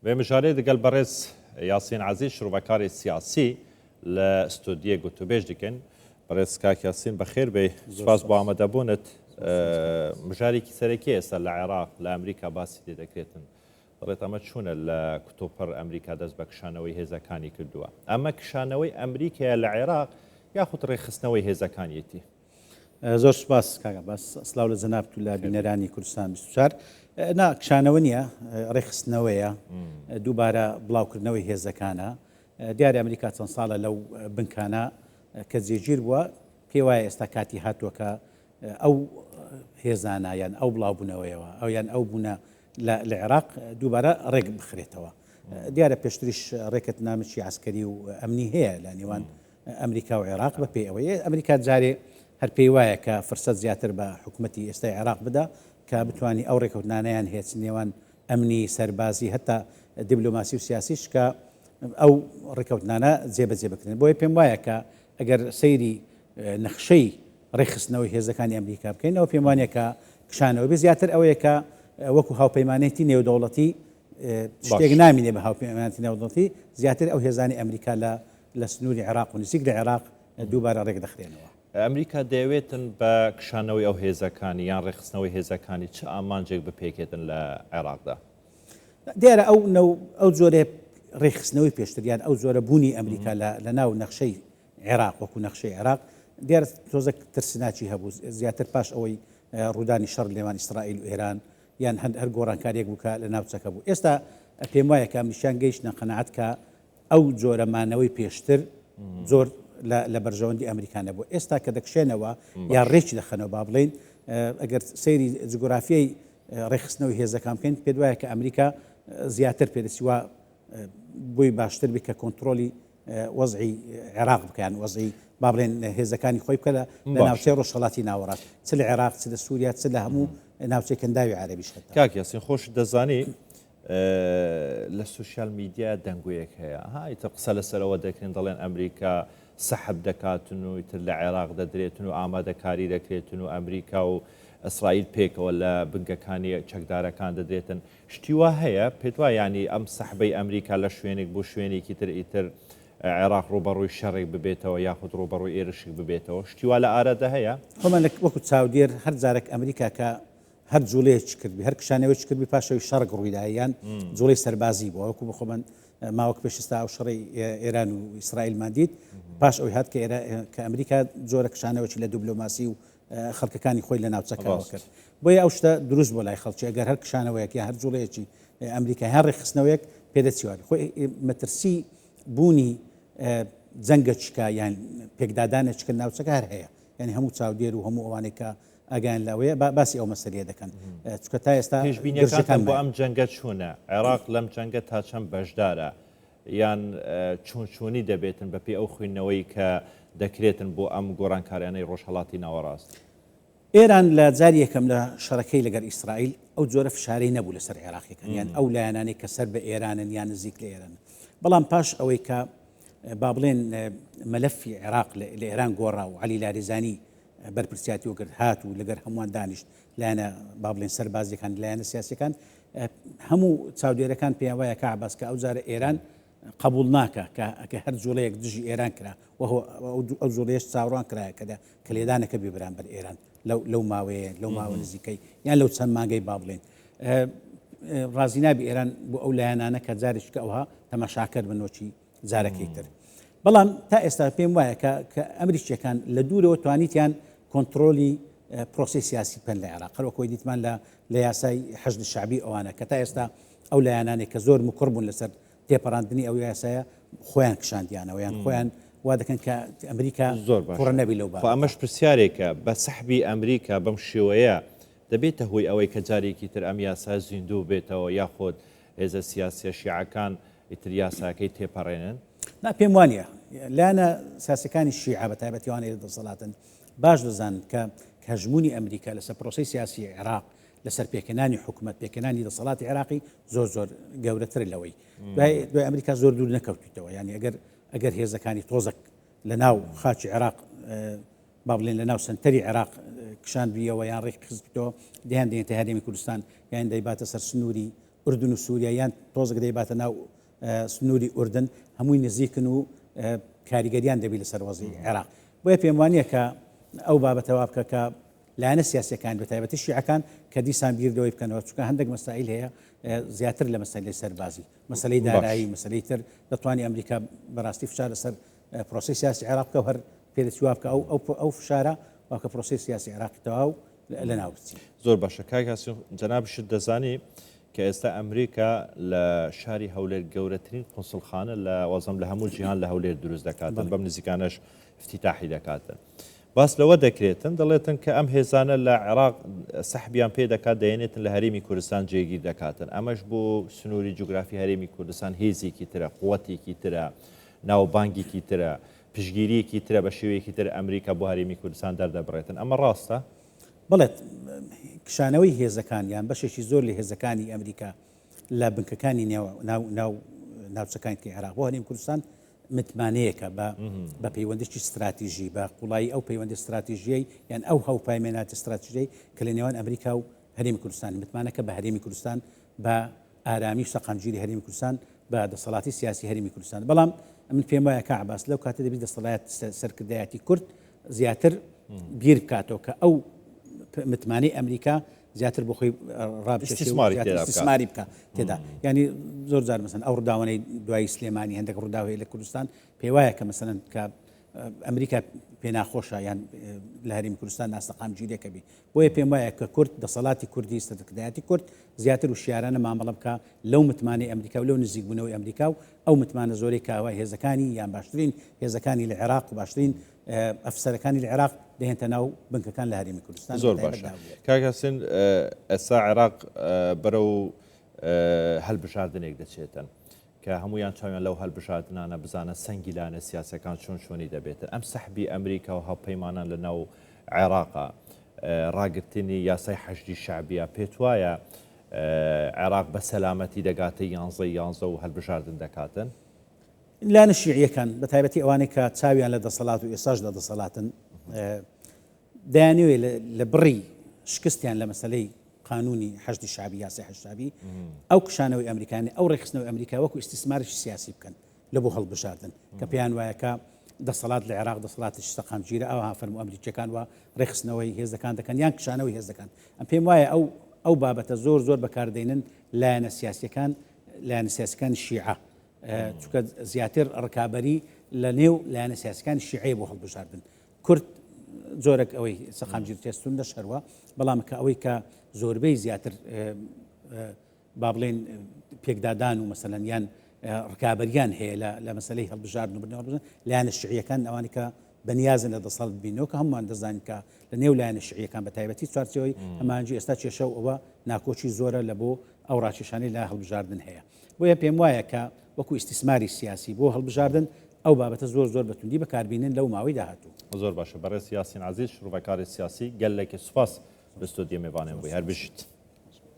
بمجاري دقل برز ياسين عزيز شروبكاري السياسي لاستوديو قوتوبيج دكن برز كاك ياسين بخير بي سفاز بو عمد بونت مجاري كسركي اسا لعراق لامريكا باسي دي دكريتن ضريت اما شون الكتوبر امريكا دز بكشانوي هزا كاني كدوا اما كشانوي امريكا لعراق ياخذ ريخصنوي هزا كانيتي زۆر سپاس کاکە باس سلااو لە جەنابەت و لە بینەرانی کوردستان 24 نا کشانەوە نییە ڕێخستنەوەیە دووبارە بڵاوکردنەوەی هێزەکانە دیارە ئەمریکا چەند ساڵە لەو بنکانە کە جێگیر بووە پێی وایە ئێستا کاتی هاتووەکە ئەو هێزانە یان ئەو بڵاوبوونەوەیەوە ئەو یان ئەو بوونە لە عێراق دووبارە ڕێک بخرێتەوە دیارە پێشتریش ڕێکت نامچی عسکەری و ئەمنی هەیە لە نێوان ئەمریکا و عێراق بە پێی ئەوەیە ئەمریکا جارێ هەر پێی وایە کە فرسەت زیاتر بە حکوومەتی ئێستای عێراق بدە کە بتوانانی ئەو ڕێکەوتنانەیان هێچ نێوان ئەمنی سەربازی هەتا دیبلۆماسی و سیاسیش کە ئەو ڕێکەوتنانە جێبەجێ بکرێن بۆیە پێم وایە کە ئەگەر سەیری نەخشەی ڕێخستنەوەی هێزەکانی ئەمریکا بکەین ئەو پێم وانە کە کشانەوە بێ زیاتر ئەوەیە کە وەکو هاوپەیمانێتی نێودەوڵەتی شتێک نامینێ بە هاوپەیمانێتی نێودەوڵەتی زیاتر ئەو هێزانی ئەمریکا لە سنووری عێراق و نزیک لە عێراق دووبارە ڕێک دەخرێنەوە ئەمریکا دەیەوێتن بە کشانەوەی ئەو هێزەکانی یان ڕێخستنەوەی هێزەکانی چه ئامانجێک بپێکێتن لە عێراقدا دیارە ئەو جۆرە ڕێخستنەوەی پێشتریان ئەو جۆرە بوونی ئەمریکا لە ناو نەخشەی عێراق وەکو نەخشەی عێراق دیارە تۆزە ترسناچی هەبوو زیاتر پاش ئەوەی ڕوودانی شەڕ لێوان ئیسرائیل و ئێران یان هەر گۆڕانکاریەک بووکە لە ناوچەکە بوو ئێستا پێم وایە کە ئەمریکایان گەیشتە قەناعەت کە ئەو جۆرە مانەوەی پێشتر زۆر لە بەرژەوەندی ئەمریکانە بوو ئێستا کە دەکشێنەوە یا ڕێکی دەخەنەوە با بڵێن ئەگەر سەیری جغرافیای ڕێخستنەوەی هێزەکان بکەین پێ وایە کە ئەمریکا زیاتر پێدەچیوە بۆی باشتر بکە کۆنتترۆلی وەزعی عێراق بکەیان وەزعی با بڵێن هێزەکانی خۆی بکە لە ناوچەی ڕۆژهەڵاتی ناوەڕاست چ لە عێراق چ لە سووریا چ لە هەموو ناوچەی کەنداوی عەرەبیش هەتا کاک یاسین خۆش دەزانی لە سوشیال میدیا دەنگویەک هەیە ئیتر قسە لەسەرەوە دەکرێن دەڵێن ئەمریکا سەحب دەکاتن و ئیتر لە عێراق دەدرێتن و ئامادەکاری دەکرێتن و ئەمریکا و ئیسرائیل پێکەوە لە بنگەکانی چەکدارەکان دەدرێتن شتیوا هەیە پێت وایە ینی ئەم سەحبەی ئەمریکا لە شوێنێک بۆ شوێنێکی تر ئیتر عێراق ڕوبەڕووی شەڕێک ببێتەوە یاخود ڕوبەڕووی ئێرشێک ببێتەوە شتیوا لە ئارەدە هەیە خۆمان وەکو چاودێر هەر جارێک ئەمریکا کە هەر جوڵەیەک کردبی هەر کشانەوەی کردبی پاشەوەی شەڕ ڕوویداییان جوڵەی سەربازی بووە وەکو بخۆمن ماوەک پێشستا ئەو شەڕی ئێران و ئیسرائیل مادیت پاش ئەوی هات کە ئەمریکا جۆرە کشانەوەی لە دیبلۆماسی و خەڵکەکانی خۆی لە ناوچەکەەوە کرد بۆیە ئەو شتە دروست بۆ لای خەڵکی ئەگەر هەر کشانەوەیەک یا هەر جوڵەیەکی ئەمریکا هەر ڕێخستنەوەیەک پێدەچیواری خۆی مەترسی بوونی جەنگە چکە یان پێکدادانە چکە ناوچەکە هەر هەیە یعنی هەموو چاودێر و هەموو ئەوانێکە ئەگەیان لەوەیە باسی ئەو مەسەلەیە دەکەن چکە تا ئێستا پێشبینیەکان بۆ ئەم جەنگە چوونە عێراق لەم جەنگە تا چەند بەشدارە یان چۆنی دەبێتن بەپێی ئەو خوێندنەوەی کە دەکرێتن بۆ ئەم گۆڕانکاریانەی ڕۆژهەڵاتی ناوەڕاست ئێران لە جاری یەکەم لە شەڕەکەی لەگەر ئیسرائیل ئەو جۆرە فشارەی نەبوو لەسەر عێراقیەکان یان ئەو لایەنانەی کە سەر بە ئێرانن یان نزیک لە ئێران بەڵام پاش ئەوەی کە با بڵێن مەلەفی عێراق لە ئێران گۆڕا و عەلی لاریزانی بەرپرسیاتی وەگرت هات و لەگەر هەمووان دانیشت لایەنە با بڵێن سەربازیەکان لایەنە سیاسیەکان هەموو چاودێرەکان پێیان وایە کە عەباس کە ئەو جارە ئێران قبول ناکە کە هەر جوڵەیەک دژی ئێران کرا ئەو جوڵەیەش چاوەڕوان کرایە کە لێدانەکە بێ بەرامبەر ئێران لەو ماوەیە لەو ماوە نزیکەی یان لەو چەند مانگەی با بڵێن ڕازی نابی ئێران بۆ ئەو لایەنانە کە جارێککە ئەوها تەماشاکەر بنۆکی جارەکەی تر بەڵام تا ئێستا پێم وایە کە ئەمریکیەکان لە دوورەوە توانیتیان کۆنتترۆلی پرۆسی سیاسی پەن لە عێراق هەروەکۆی دیتمان لە یاسای حەشد شعبی ئەوانە کە تا ئێستا ئەو لایەنانێک کە زۆر مکڕ بوون لەسەر تێپەڕاندنی ئەو یاسایە خۆیان کشاندیانەوە یان خۆیان وا دەکەن کە ئەمریکا زۆر کوڕە نەبی لەو ئەمەش پرسیارێکە بە سەحبی ئەمریکا بەم شێوەیە دەبێتە هۆی ئەوەی کە جارێکی تر ئەم یاسا زیندوو بێتەوە یاخۆت هێزە سیاسیە شیعەکان ئیتر یاساکەی تێپەڕێنن نا پێم وانە لایەنە سیاسەکانی شیعە بە تایبەتیوانەیە دەسەڵاتن باش دەزان کە هەژمونی ئەمریکا لەسەر پرۆسی سیاسی عێراق لەسەر پێکەنانی حکوومەت پێکەنانی دەسەڵاتی عێراقی زۆر گەورەتر لەوەی دوای ئەمریکا زۆر دوور نەکەوتیتەوە ینی ئەگەر هێزەکانی تۆزەک لە ناو خاچی عێراق با بڵێن لە ناو سنتەری عێراق کشان بیەوە یان ڕێک خزبیتەوە دەیان دێنێتە هەرێمی کوردستان یان دەیباتە سەر سنووری ئوردن و سووریایان تۆزێک دەیباتە ناو سنووری ئوردن هەمووی نزیکن و کاریگەریان دەبی لە سەروەزی عێراق بۆیە پێم وانییە کە ئەو بابەتەوا بکە کە لایەنە سیاسەکان بە تایبەتی شیعەکان کە دیسان بیردەوەی بکەنەوە چونکە هەندێک مەسائل هەیە زیاتر لە مەسەلەی سەربازی مەسەلەی دارایی مەسەلەی تر دەتوانانی ئەمریکا بەڕاستی فشار لەسەر پرۆسی سیاسی عێراق بکە و هەر پێدەچوا بکە ئەو فشارە واکە پرۆسی سیاسی عێراقی تەواو لە ناو بچی. زۆر باشە کاکاسیۆن جەنابشت دەزانی کە ئێستا ئەمریکا لە شاری هەولێر گەورەترین قونسڵخانە لە وەزم لە هەموو جیهان لە هەولێر دروست دەکاتن بەم نزیکانەش افتتاحی دەکاتن. باس لەوە دەکرێتن دەڵێتن کە ئەم هێزانە لە عێراق سەحبیان پێ دەکات دەێنێتن لە هەرێمی کوردستان جێگیر دەکاتن ئەمەش بۆ سنووری جوگرافی هەرێمی کوردستان هێزێکی ترە قووەتێکی ترە ناوبانگێکی ترە پشگیریەکی ترە بە شێوەیەکی تر ئەمریکا بۆ هەرێمی کوردستان دەردەبڕێتن ئەمە ڕاستە؟ بڵێت کشانەوەی هێزەکان یان بەشێکی زۆر لە هێزەکانی ئەمریکا لە بنکەکانی ناوچەکانی عێراق بۆ هەرێمی کوردستان متمانەیەکە بە پەیوەندیی استراتیژی بە قوڵایی ئەو پەیوەندی استراتیژیەی یان ئەو هەوپایمێناتی استراتیژیەی کە لە نێوان ئەمریکا و هەرێمی کوردستان متمانەکە بە هەرێمی کوردستان بە ئارامی و سەقامگیری هەرێمی کوردستان بە دەسەڵاتی سیاسی هەرێمی کوردستان بەڵام من پێم وایە کە عەباس لەو کاتە دەبێت دەسەڵات سەرکردایەتی کورد زیاتر بیر بکاتەوە کە ئەو متمانەی ئەمریکا زیاتر بۆ خۆی ڕابستثماری بکە تێدا ینی زۆر جار مەسەن ئەو ڕووداوانەی دوای سلێمانی هەندێک ڕووداوەیە لە کوردستان پێی وایە کە مەسەن کە ئەمریکا پێ ناخۆشە یان لە هەرێمی کوردستان ناسەقامگیریەکە بی بۆیە پێم وایە کە کورد دەسەڵاتی کوردی سەرکردایەتی کورد زیاتر وشیارانە مامەڵە بکە لەو متمانەی ئەمریکا و لەو نزیکبوونەوەی ئەمریکا و ئەو متمانە زۆرەی کاوای هێزەکانی یان باشترین هێزەکانی لە عێراق و باشترین ئەفسەرەکانی لە عێراق دەهێنتە ناو بنکەکان لە هەرێمی کوردستان. زۆر باشە کاکەسن ئێستا عێراق بەرەو هەڵبژاردنێک دەچێتن کە هەمویان چاویان لەو هەڵبژاردنانە بزانە سەنگی لاەنە سیاسەکان چۆنی دەبێتن ئەم سەحبی ئەمریکا و هاوپەیمانان لە ناو عێراقا ڕاگررتنی یاسای حەشتی شعبیە پێت وایە عێراق بە سەلامەتی دەگاتە یانزە و هەڵبژاردن دەکاتن لاەنە شیعیەکان بە تایبەتی ئەوانەی کە چاویان لە دەسەڵات و ئێساش لە دەسەڵاتن دەیانوێت لە بڕی شکستیان لە مەسلەی قانونی حەشتی شعبی یاسای حەشتی شعبی ئەو کشانەوەی ئەمریکانی ئەو ڕێخستنەوەی ئەمریکا وەکو ئیستیسمارێکی سیاسی بکەن لە بۆ هەڵبژاردن کە پێیان وایە کە دەسەڵات لە عێراق دەسەڵاتیش سەقامگیرە ئەوها فەرموو ئەمریکیەکان وە ڕێخستنەوەی هێزەکان دەکەن یان کشانەوەی هێزەکان ئەم پێم وایە ئەو بابەتە زۆر بەکاردێنن لایەنە سیاسەکانی شیعە چونکە زیاتر ڕکابەری لە نێو لایەنە سیاسەکانی شیعەیە بۆ هەڵبژاردن کورد زۆرێک ئەوەی سەقامگیر تێستون دە شەروە بەڵام کە ئەوەی کە زۆربەی زیاتر با بڵێن پێکدادان و مەسەلەن یان ڕکابەریان هەیە لە مەسلەی هەڵبژاردن و بردنەوە لایەنە شیعیەکان ئەوانی کە بەنیازن لە دەسەڵات بینەوە کە هەمومان دەزانین کە لە نێو لایەنە شیعیەکان بە تایبەتی چوارچەوەی ئەمانجی ئێستا کێشە و ئەوە ناکۆچی زۆرە لە بۆ ئەو ڕاکێشانەی لا هەڵبژاردن هەیە بۆیە پێم وایە کە وەکو ئیستیسماری سیاسی بۆ هەڵبژاردن ئەو بابەتە زۆر بەتوندی بەکاربینن لەو ماوەی داهاتوو. زۆر باشە بەڕێز یاسین عەزیز شروعبەکاری سیاسی گەلێکی سوپاس لە ستۆدیۆ میوانێن بووی هەر بژیت.